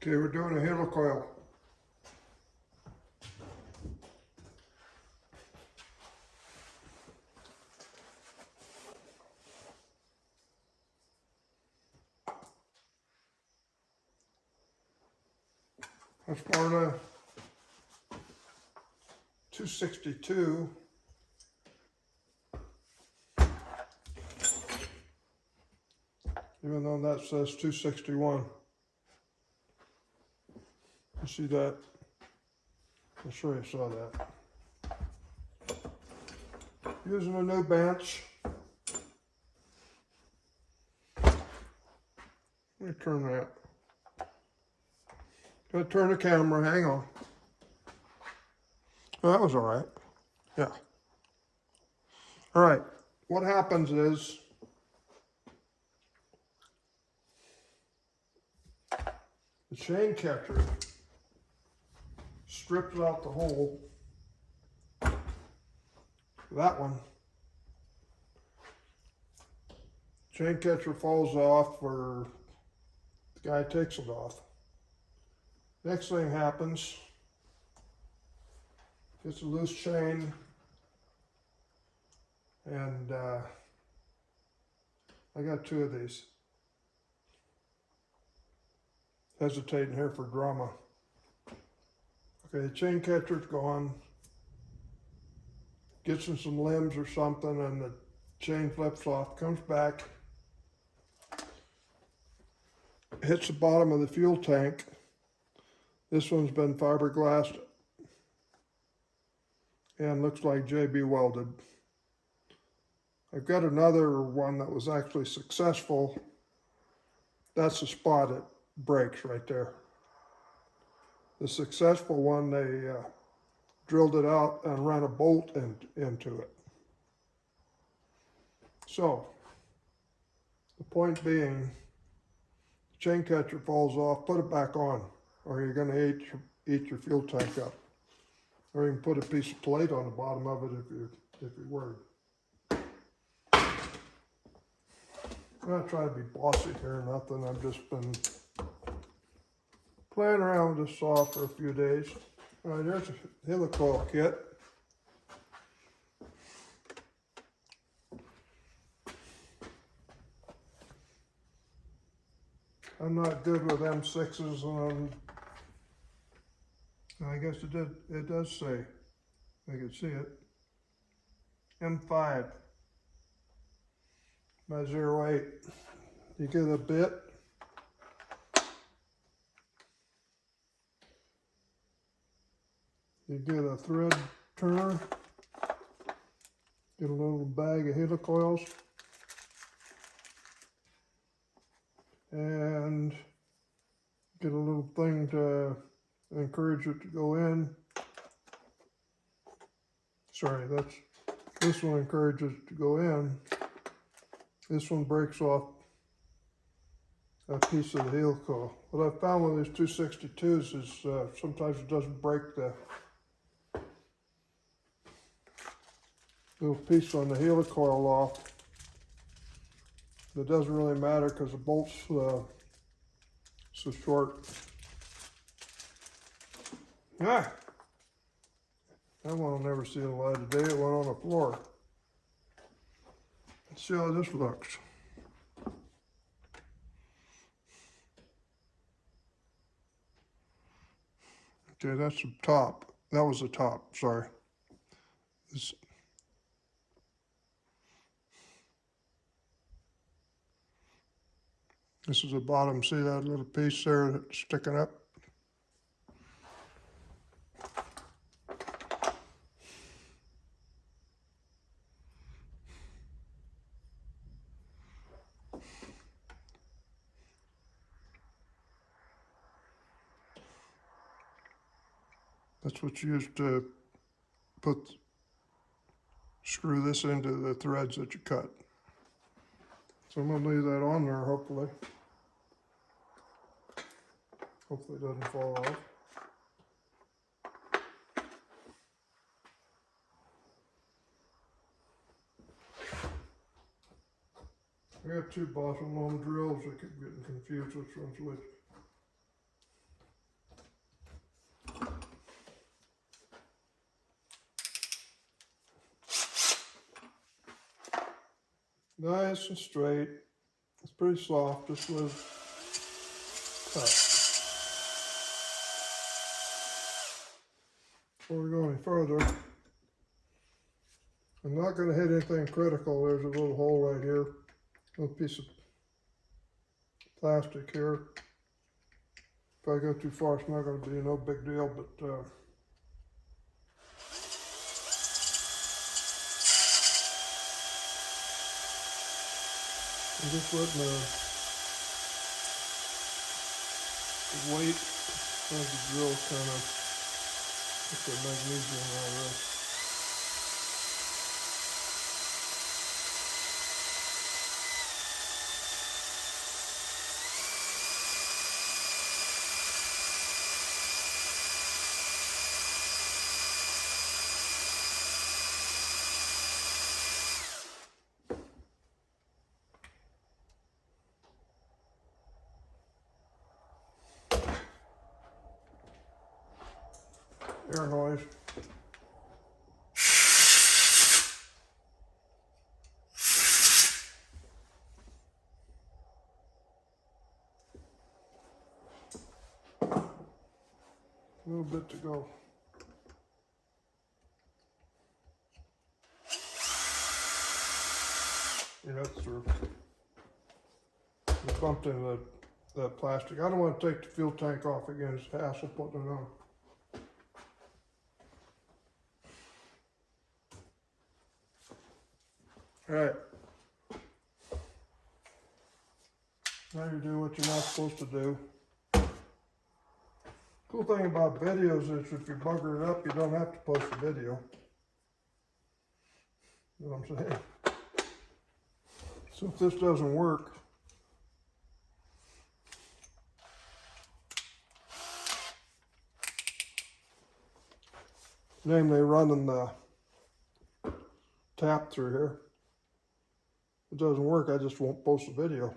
Okay, we're doing a helicoil. Husqvarna 262. Even though that says 261. You see that? I'm sure you saw that. Using a new bench. Let me turn that. Gotta turn the camera, hang on. Well, that was all right. Yeah. All right, what happens is the chain catcher strips out the hole. That one. Chain catcher falls off, or the guy takes it off. Next thing happens, it's a loose chain, and I got two of these. Hesitating here for drama. Okay, the chain catcher's gone. Gets in some limbs or something, and the chain flips off, comes back, hits the bottom of the fuel tank. This one's been fiberglassed and looks like JB welded. I've got another one that was actually successful. That's the spot it breaks right there. The successful one, they drilled it out and ran a bolt into it. So, the point being, the chain catcher falls off, put it back on, or you're going to eat your fuel tank up. Or you can put a piece of plate on the bottom of it if you're worried. I'm not trying to be bossy here or nothing. I've just been playing around with this saw for a few days. All right, there's a helicoil kit. I'm not good with M6s, and I guess it does say, I can see it, M5 by 08. You get a bit. You get a thread turner. Get a little bag of helicoils. And get a little thing to encourage it to go in. Sorry, this one encourages it to go in. This one breaks off a piece of the helicoil. What I found with these 262s is sometimes it doesn't break the little piece on the helicoil off. It doesn't really matter because the bolt's so short. Ah! That one will never see the light of day. It went on the floor. Let's see how this looks. Okay, that's the top. That was the top, sorry. This is the bottom. See that little piece there that's sticking up? That's what's used to screw this into the threads that you cut. So I'm gonna leave that on there, hopefully. Hopefully it doesn't fall off. I got two bottom long drills. I keep getting confused which one's which. Nice and straight. It's pretty soft, just with cut. Before we go any further, I'm not going to hit anything critical. There's a little hole right here, a little piece of plastic here. If I go too far, it's not going to be no big deal, but I'm just letting the weight of the drill kind of get the magnesium out of this. Air noise. A little bit to go. Yeah, that's through. We bumped into that plastic. I don't want to take the fuel tank off again. It's a hassle putting it on. All right. Now you do what you're not supposed to do. Cool thing about videos is if you bugger it up, you don't have to post the video. You know what I'm saying? So if this doesn't work, namely running the tap through here, if it doesn't work, I just won't post the video.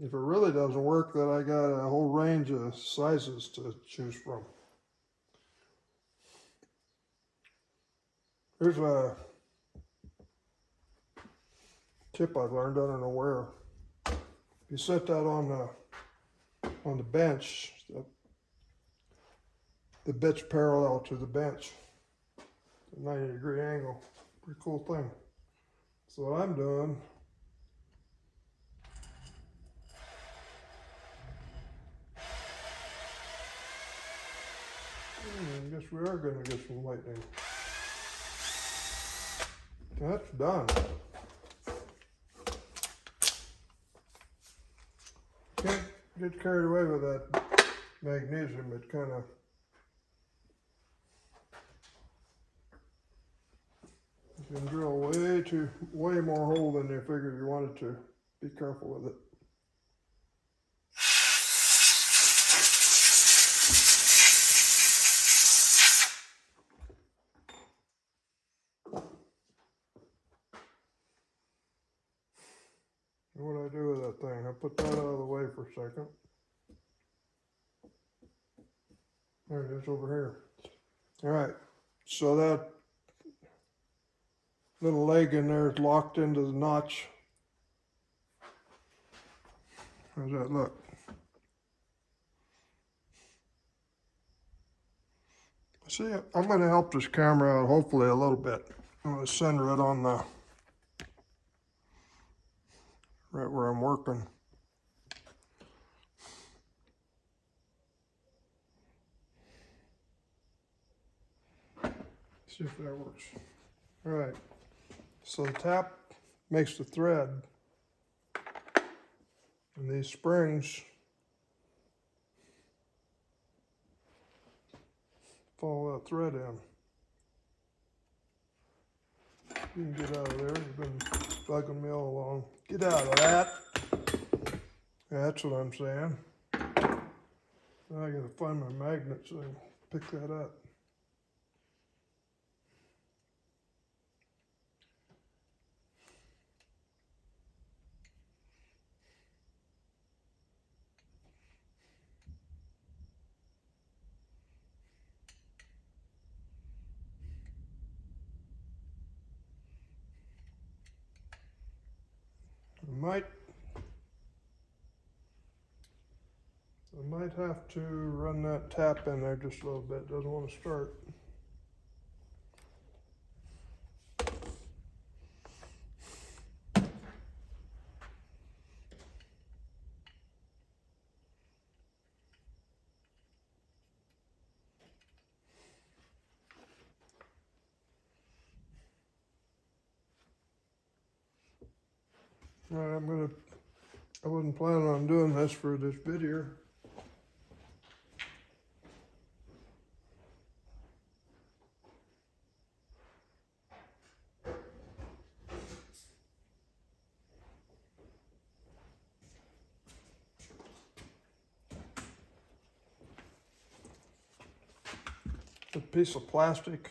If it really doesn't work, then I got a whole range of sizes to choose from. Here's a tip I learned, I don't know where. If you set that on the bench, the bit's parallel to the bench, a 90-degree angle. Pretty cool thing. So what I'm doing, I guess we are going to get some lightning. That's done. Can't get carried away with that magnesium. It kind of you can drill way more hole than you figured you wanted to. Be careful with it. What do I do with that thing? I put that out of the way for a second. There it is over here. All right, so that little leg in there is locked into the notch. How's that look? See, I'm going to help this camera out hopefully a little bit. I'm going to center it on the right where I'm working. See if that works. All right, so the tap makes the thread, and these springs follow that thread in. You can get out of there. You've been bugging me all along. Get out of that. That's what I'm saying. Now I gotta find my magnet so I can pick that up. I might have to run that tap in there just a little bit. Doesn't want to start. All right, I wasn't planning on doing this for this video. A piece of plastic.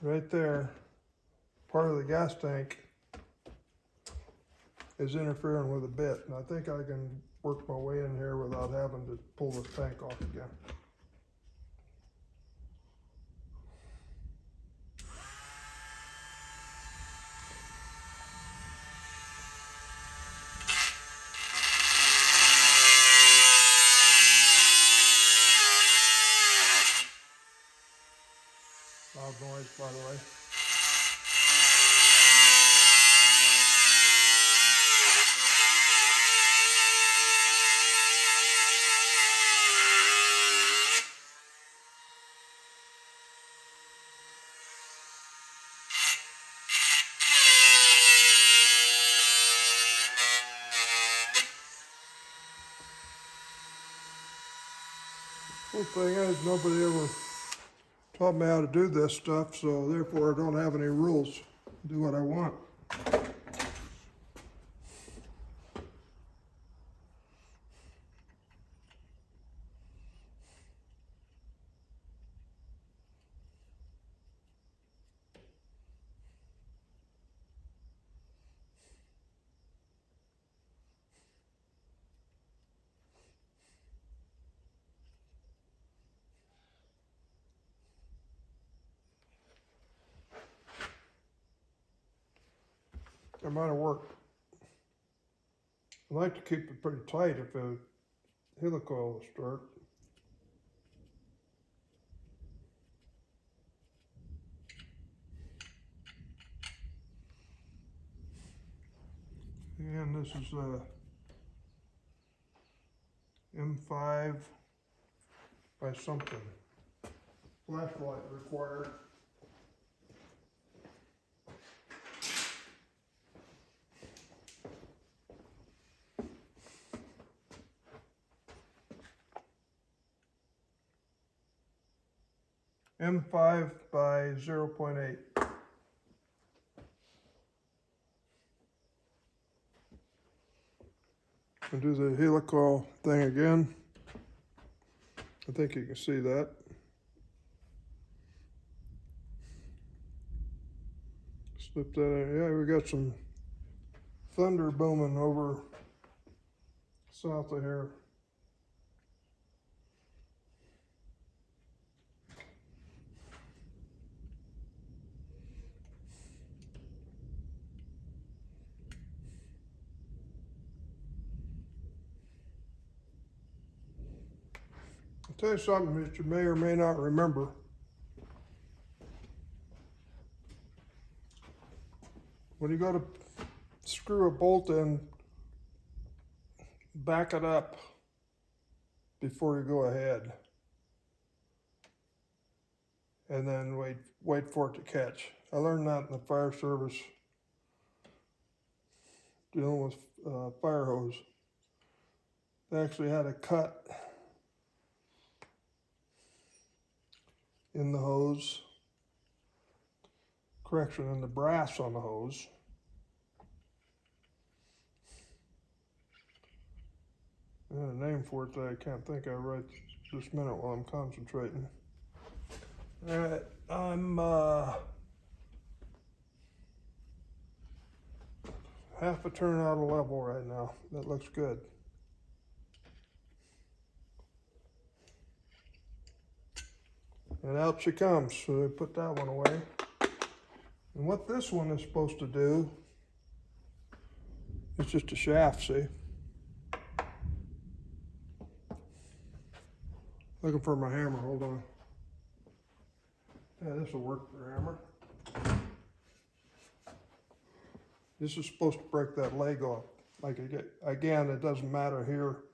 Right there, part of the gas tank is interfering with a bit, and I think I can work my way in here without having to pull the tank off again. Loud noise, by the way. Cool thing is, nobody ever taught me how to do this stuff, so therefore I don't have any rules. Do what I want. It might have worked. I like to keep it pretty tight if a helicoil will start. And this is a M5 by something. Flashlight required. M5 by 0.8. I'll do the helicoil thing again. I think you can see that. Slip that in. Yeah, we got some thunder booming over south of here. I'll tell you something that you may or may not remember. When you go to screw a bolt in, back it up before you go ahead. And then wait for it to catch. I learned that in the fire service, dealing with fire hose. They actually had a cut in the hose, in the brass on the hose. And a name for it that I can't think of right this minute while I'm concentrating. All right, I'm half a turn out of level right now. That looks good. And out she comes. So we put that one away. And what this one is supposed to do, it's just a shaft, see? Looking for my hammer, hold on. Yeah, this will work for a hammer. This is supposed to break that leg off. Like again, it doesn't matter here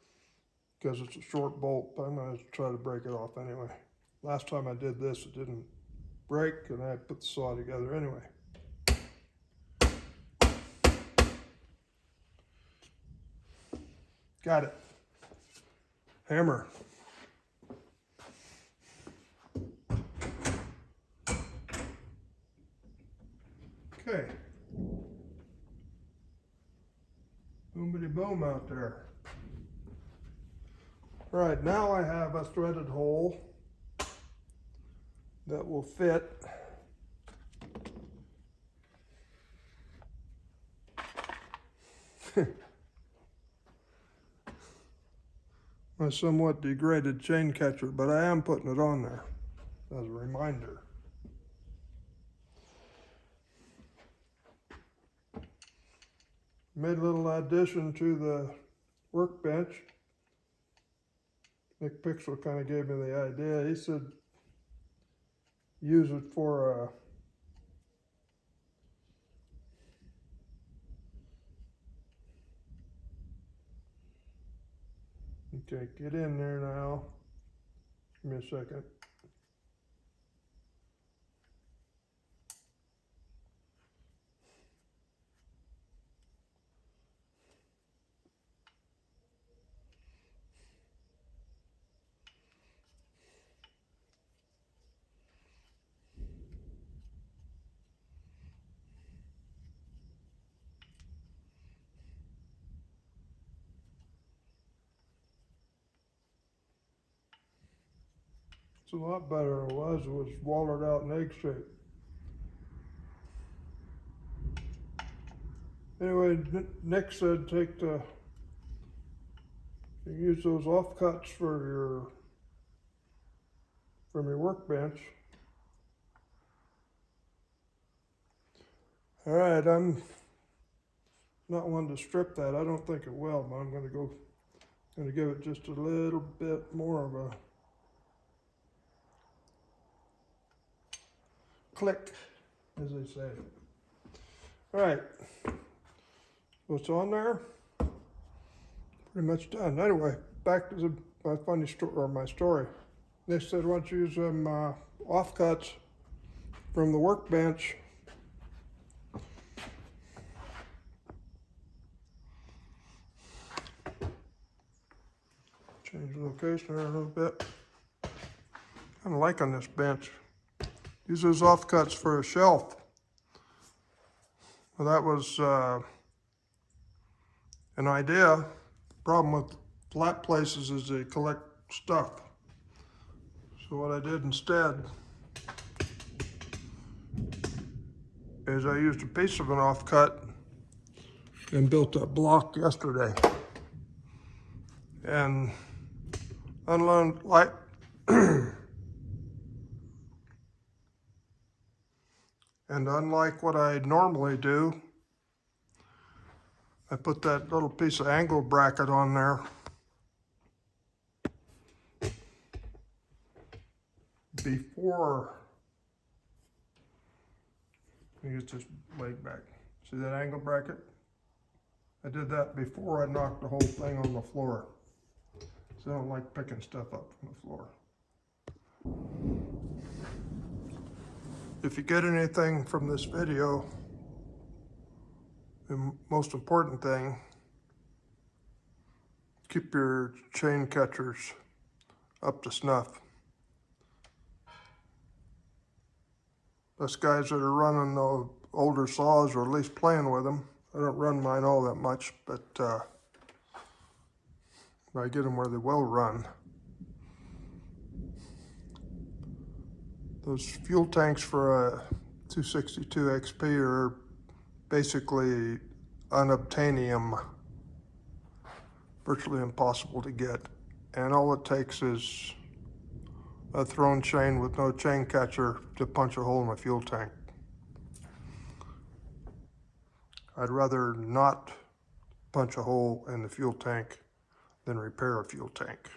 because it's a short bolt, but I'm gonna try to break it off anyway. Last time I did this, it didn't break and I put the saw together anyway. Got it. Hammer. Okay. Boomity boom out there. All right, now I have a threaded hole that will fit my somewhat degraded chain catcher, but I am putting it on there as a reminder. Made a little addition to the workbench. Nick Pixel kind of gave me the idea. He said use it for okay, get in there now. Give me a second. It's a lot better than it was. It was wallered out in egg shape. Anyway, Nick said use those offcuts from your workbench. All right, I'm not one to strip that. I don't think it will, but I'm going to give it just a little bit more of a click, as they say. All right, what's on there? Pretty much done. Anyway, back to my funny story, or my story. They said, why don't you use them offcuts from the workbench. Change the location there a little bit. Kind of like on this bench. Use those offcuts for a shelf. Well, that was an idea. Problem with flat places is they collect stuff. So what I did instead is I used a piece of an offcut and built a block yesterday. And unlike unlike what I normally do, I put that little piece of angle bracket on there before. Let me get this leg back. See that angle bracket? I did that before I knocked the whole thing on the floor. So I don't like picking stuff up from the floor. If you get anything from this video, the most important thing, keep your chain catchers up to snuff. Us guys that are running the older saws, or at least playing with them, I don't run mine all that much, but I get them where they will run. Those fuel tanks for a 262 XP are basically unobtainium, virtually impossible to get. And all it takes is a thrown chain with no chain catcher to punch a hole in my fuel tank. I'd rather not punch a hole in the fuel tank than repair a fuel tank.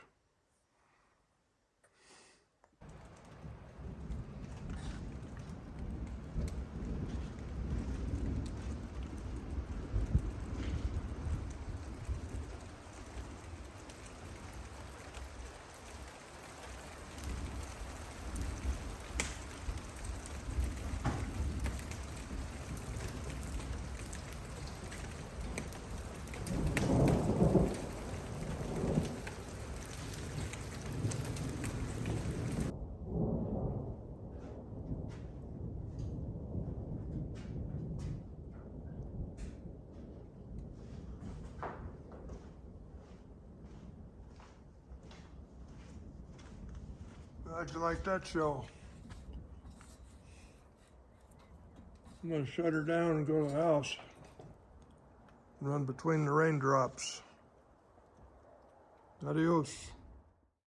How'd you like that show? I'm gonna shut her down and go to the house. Run between the raindrops. Adios.